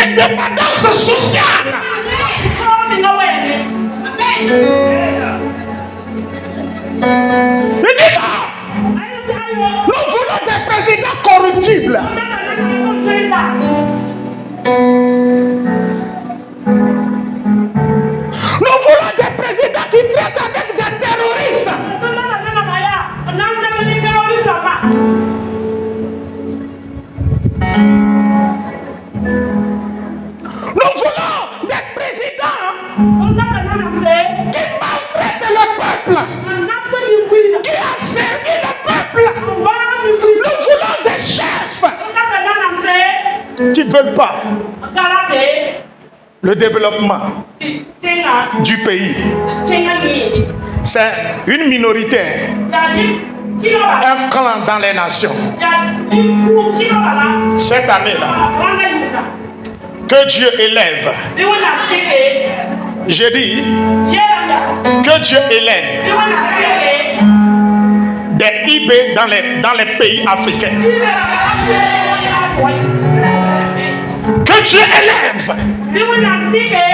indépendance sociale. Il dit non, nous voulons des présidents corruptibles. Nous voulons des présidents qui traitent avec des terroristes. Nous voulons des présidents qui maltraitent le peuple, qui a servi le peuple. Nous voulons des chefs qui ne veulent pas le développement du pays. C'est une minorité, un clan dans les nations. Cette année-là, que Dieu élève. J'ai dit que Dieu élève des IB dans les pays africains. Que Dieu élève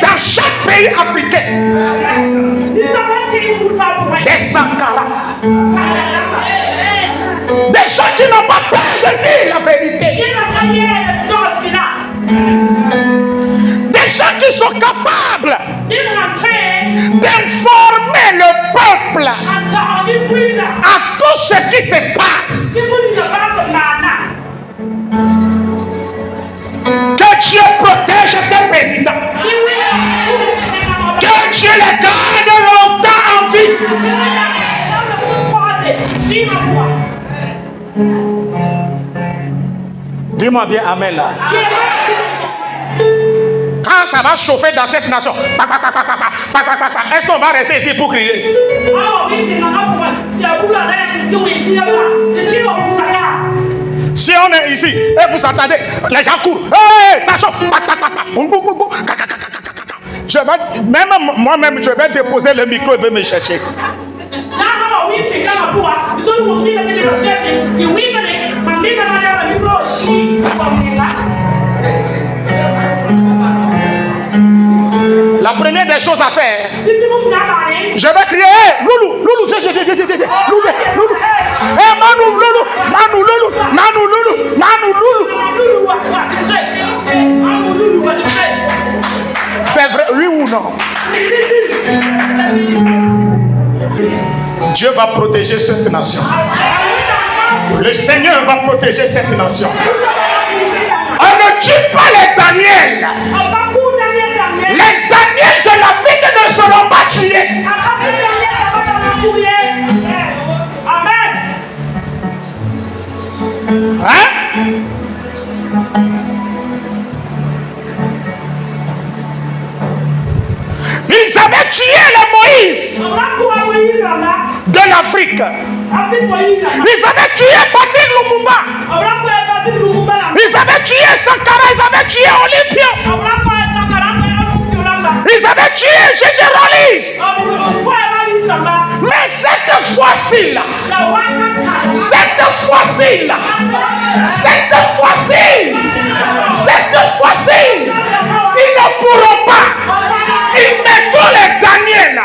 dans chaque pays africain des Sankara, des gens qui n'ont pas peur de dire la vérité, des gens qui sont capables d'informer le peuple à tout ce qui se passe. Dis-moi bien amen là. Quand ça va chauffer dans cette nation, est-ce qu'on va rester ici pour crier? Si on est ici et vous entendez, les gens courent, hey, ça chauffe, même moi-même, je vais déposer le micro et vais me chercher. La première des choses à faire, je vais crier, hey, Loulou, Loulou, hey, Manu, Loulou. C'est vrai, oui ou non? Dieu va protéger cette nation. Le Seigneur va protéger cette nation. On ne tue pas les Daniel. Les Daniel de l'Afrique ne seront pas tués. Hein? Ils avaient tué le Moïse de l'Afrique. Ils avaient tué Patrick Lumumba. Ils avaient tué Sankara. Ils avaient tué Olympio. Ils avaient tué J.J. Rollins. Mais cette fois-ci, ils ne pourront pas. Ils mettront les Daniel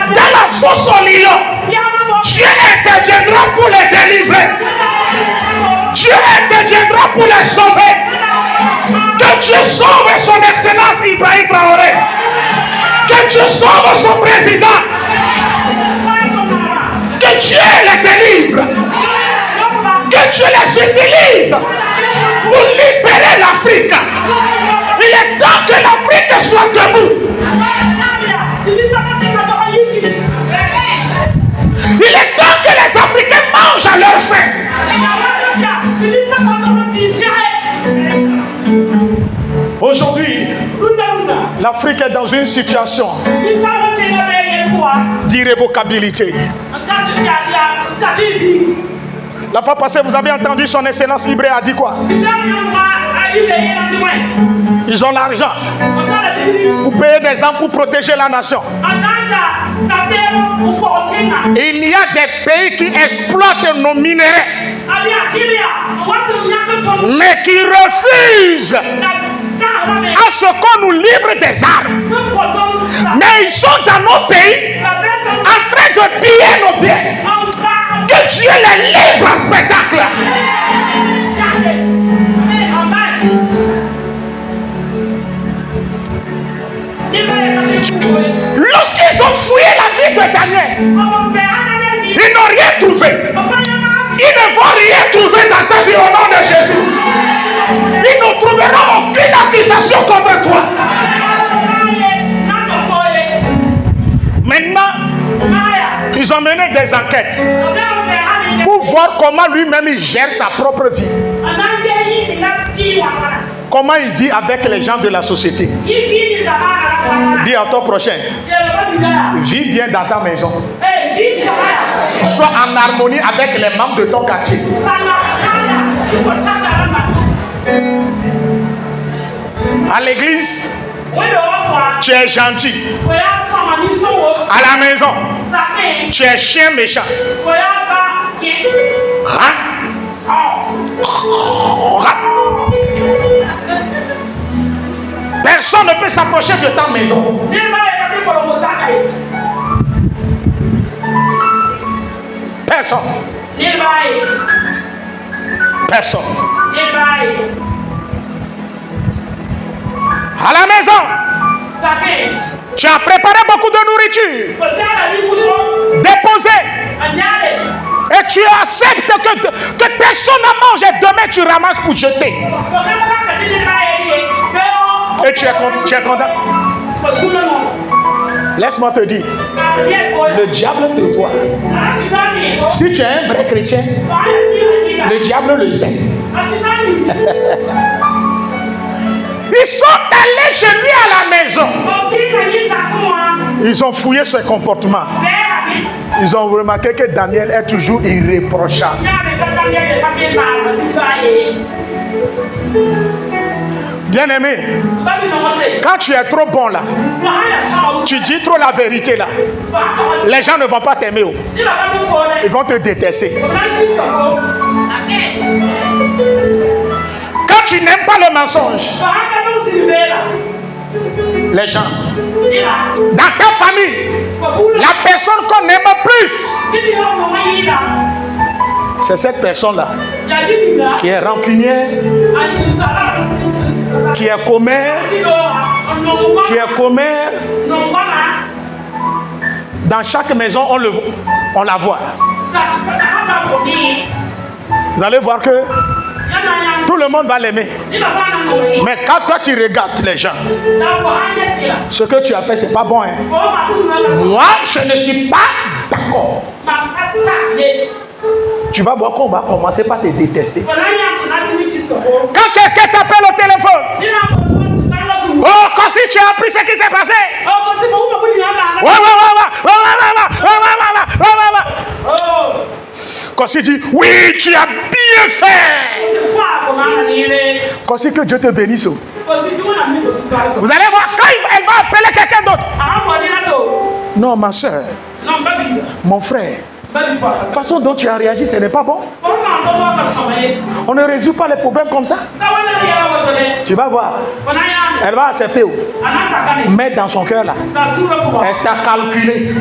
dans la fosse au lion. Dieu interviendra pour les délivrer. Dieu interviendra pour les sauver. Que Dieu sauve son excellence Ibrahim Traoré. Que Dieu sauve son président. Que Dieu les délivre. Que Dieu les utilise pour libérer l'Afrique. Il est temps que l'Afrique soit debout. Il est temps que les Africains mangent à leur faim. Aujourd'hui, l'Afrique est dans une situation d'irrévocabilité. La fois passée, vous avez entendu son excellence Ibrahim a dit quoi? Ils ont l'argent pour payer des armes pour protéger la nation. Il y a des pays qui exploitent nos minéraux, mais qui refusent à ce qu'on nous livre des armes. Mais ils sont dans nos pays en train de piller nos biens. Que Dieu les livre en spectacle. Lorsqu'ils ont fouillé la vie de Daniel, ils n'ont rien trouvé. Ils ne vont rien trouver dans ta vie au nom de Jésus. Ils ne trouveront aucune accusation contre toi. Maintenant, ils ont mené des enquêtes pour voir comment lui-même il gère sa propre vie. Comment il vit avec les gens de la société. Dis à ton prochain, vis bien dans ta maison. Sois en harmonie avec les membres de ton quartier. À l'église, tu es gentil. À la maison, tu es chien méchant. Personne ne peut s'approcher de ta maison. Personne. Personne. À la maison, tu as préparé beaucoup de nourriture. Déposé. Et tu acceptes que personne ne mange et demain tu ramasses pour jeter. Et tu es content. Laisse-moi te dire, le diable te voit. Si tu es un vrai chrétien, le diable le sait. Ils sont allés chez lui à la maison. Ils ont fouillé ses comportements. Ils ont remarqué que Daniel est toujours irréprochable. Bien-aimé, quand tu es trop bon là, tu dis trop la vérité là, les gens ne vont pas t'aimer. Ils vont te détester. Quand tu n'aimes pas le mensonge, les gens, dans ta famille, la personne qu'on aime plus, c'est cette personne-là qui est rancunière, qui est commère, Dans chaque maison, on la voit. Vous allez voir que tout le monde va l'aimer. Mais quand toi tu regardes les gens, ce que tu as fait, c'est pas bon. Hein? Moi, je ne suis pas d'accord. Tu vas voir qu'on va commencer par te détester. Quand quelqu'un t'appelle au téléphone, oh, quand si tu as appris ce qui s'est passé. Quand si dit, oui, tu as bien fait. Quand si que Dieu te bénisse. Vous allez voir, quand elle va appeler quelqu'un d'autre. Non, ma soeur, mon frère, la façon dont tu as réagi, ce n'est pas bon. On ne résout pas les problèmes comme ça. Tu vas voir. Elle va accepter. Mais dans son cœur là, elle t'a calculé.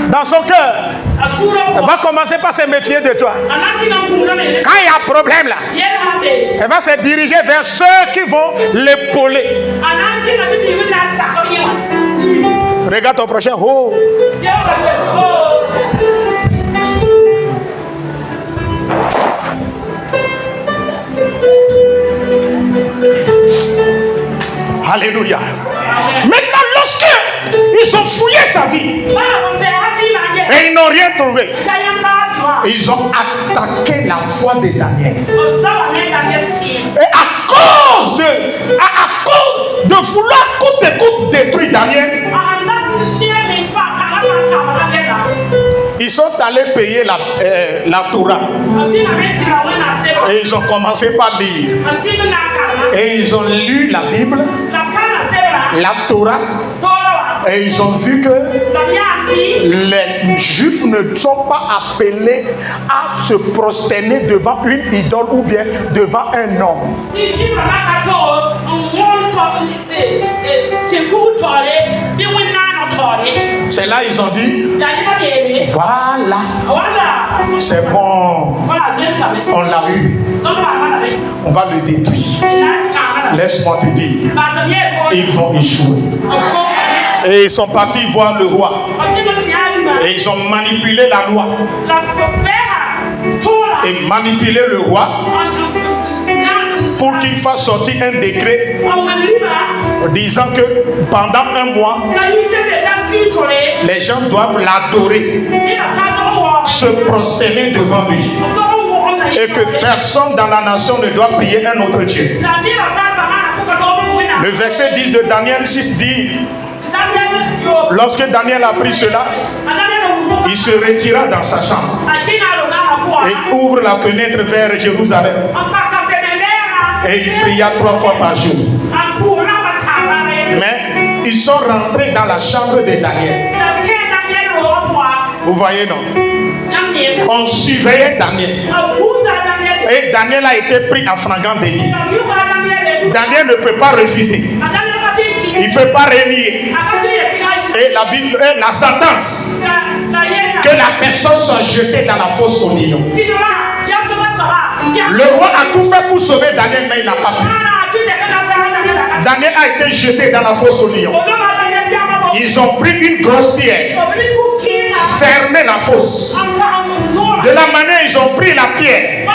Dans son cœur, elle va commencer par se méfier de toi. Quand il y a un problème là, elle va se diriger vers ceux qui vont l'épauler. Regarde ton prochain. Oh. Alléluia. Maintenant, lorsque ils ont fouillé sa vie et ils n'ont rien trouvé, ils ont attaqué la foi de Daniel. Et à cause de vouloir coûte et coûte détruire Daniel, ils sont allés payer la Torah. Et ils ont commencé par lire. Et ils ont lu la Bible, la Torah. Et ils ont vu que les Juifs ne sont pas appelés à se prosterner devant une idole ou bien devant un homme. C'est là ils ont dit, voilà, c'est bon, on l'a eu, on va le détruire. Laisse-moi te dire, ils vont échouer. Et ils sont partis voir le roi. Et ils ont manipulé la loi. Et manipulé le roi pour qu'il fasse sortir un décret disant que pendant un mois, les gens doivent l'adorer, se prosterner devant lui. Et que personne dans la nation ne doit prier un autre Dieu. Le verset 10 de Daniel 6 dit, lorsque Daniel a pris cela, il se retira dans sa chambre et ouvre la fenêtre vers Jérusalem. Et il pria 3 fois par jour. Mais ils sont rentrés dans la chambre de Daniel. Vous voyez, non? On surveillait Daniel. Et Daniel a été pris en flagrant délit. Daniel ne peut pas refuser. Il ne peut pas renier. Et la Bible, la sentence, que la personne soit jetée dans la fosse au lion. Le roi a tout fait pour sauver Daniel, mais il n'a pas pu. Daniel a été jeté dans la fosse au lion. Ils ont pris une grosse pierre, fermé la fosse. De la manière ils ont pris la pierre,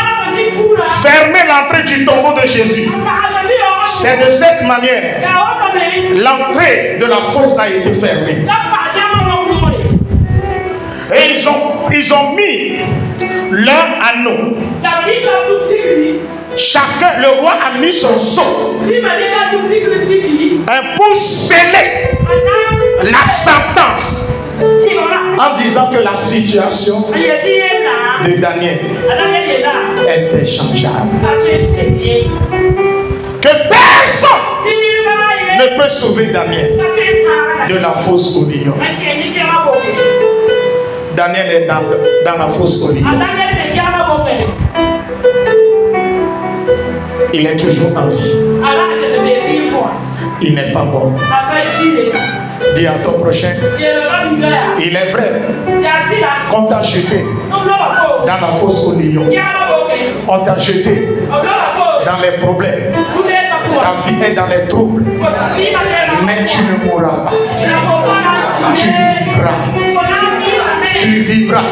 fermer l'entrée du tombeau de Jésus. C'est de cette manière l'entrée de la fosse a été fermée. Et ils ont mis leur anneau. Chacun, le roi a mis son sceau pour sceller la sentence en disant que la situation de Daniel était changeable. Que personne ne peut sauver Daniel de la fosse au lion. Daniel est dans la fosse au lion. Il est toujours en vie. Il n'est pas mort. Dis à ton prochain, il est vrai qu'on t'a jeté dans la fosse au lion. On t'a jeté dans les problèmes. Ta vie est dans les troubles. Mais tu ne mourras pas. Tu vivras. Tu vivras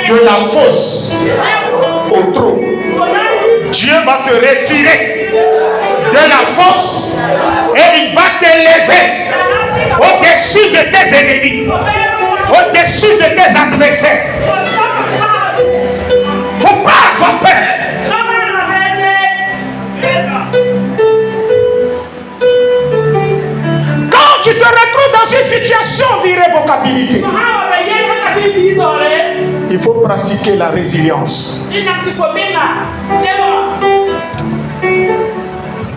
de la fosse au trône. Dieu va te retirer de la fosse et il va t'élever au-dessus de tes ennemis, au-dessus de tes adversaires. Faut pas avoir peur. Quand tu te retrouves dans une situation d'irrévocabilité, il faut pratiquer la résilience.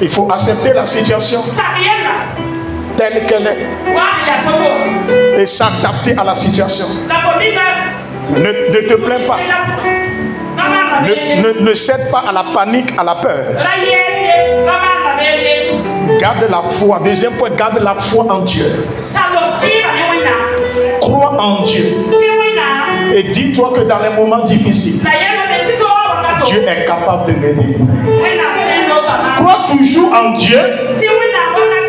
Il faut accepter la situation telle qu'elle est et s'adapter à la situation. Ne te plains pas. Ne cède pas à la panique, à la peur. Garde la foi. Deuxième point, garde la foi en Dieu. Crois en Dieu. Et dis-toi que dans les moments difficiles, Dieu est capable de me délivrer. Crois toujours en Dieu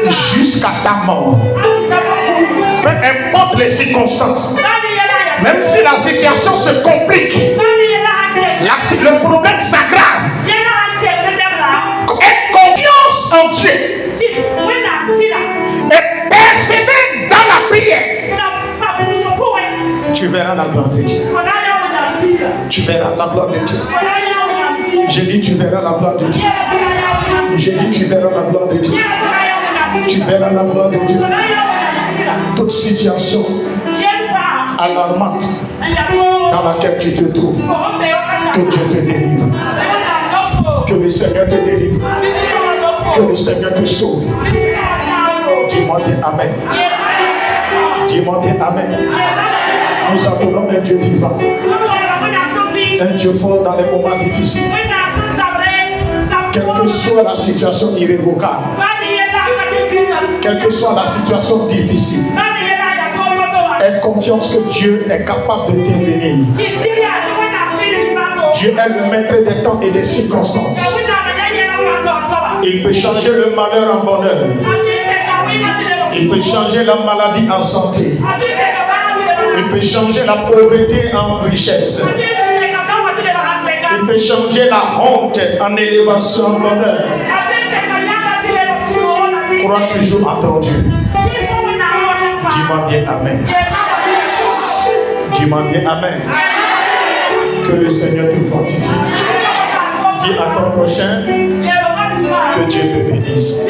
jusqu'à ta mort. Peu importe les circonstances. Même si la situation se complique, le problème s'aggrave. Aie confiance en Dieu. Et persévère dans la prière. Tu verras la gloire de Dieu. Tu verras la gloire de Dieu. J'ai dit tu verras la gloire de Dieu. J'ai dit tu verras la gloire de Dieu. Tu verras la gloire de Dieu. Toute situation alarmante dans laquelle tu te trouves, que Dieu te délivre. Que le Seigneur te délivre. Que le Seigneur te sauve. Dis-moi bien Amen. Dis-moi bien Amen. Nous appelons un Dieu vivant. Un Dieu fort dans les moments difficiles. Quelle que soit la situation irrévocable, quelle que soit la situation difficile, aie confiance que Dieu est capable de t'intervenir. Dieu est le maître des temps et des circonstances. Il peut changer le malheur en bonheur. Il peut changer la maladie en santé. Il peut changer la pauvreté en richesse. Il peut changer la honte en élévation, en bonheur. Crois toujours en ton Dieu. Dis-moi bien Amen. Dis-moi bien Amen. Que le Seigneur te fortifie. Dis à ton prochain que Dieu te bénisse.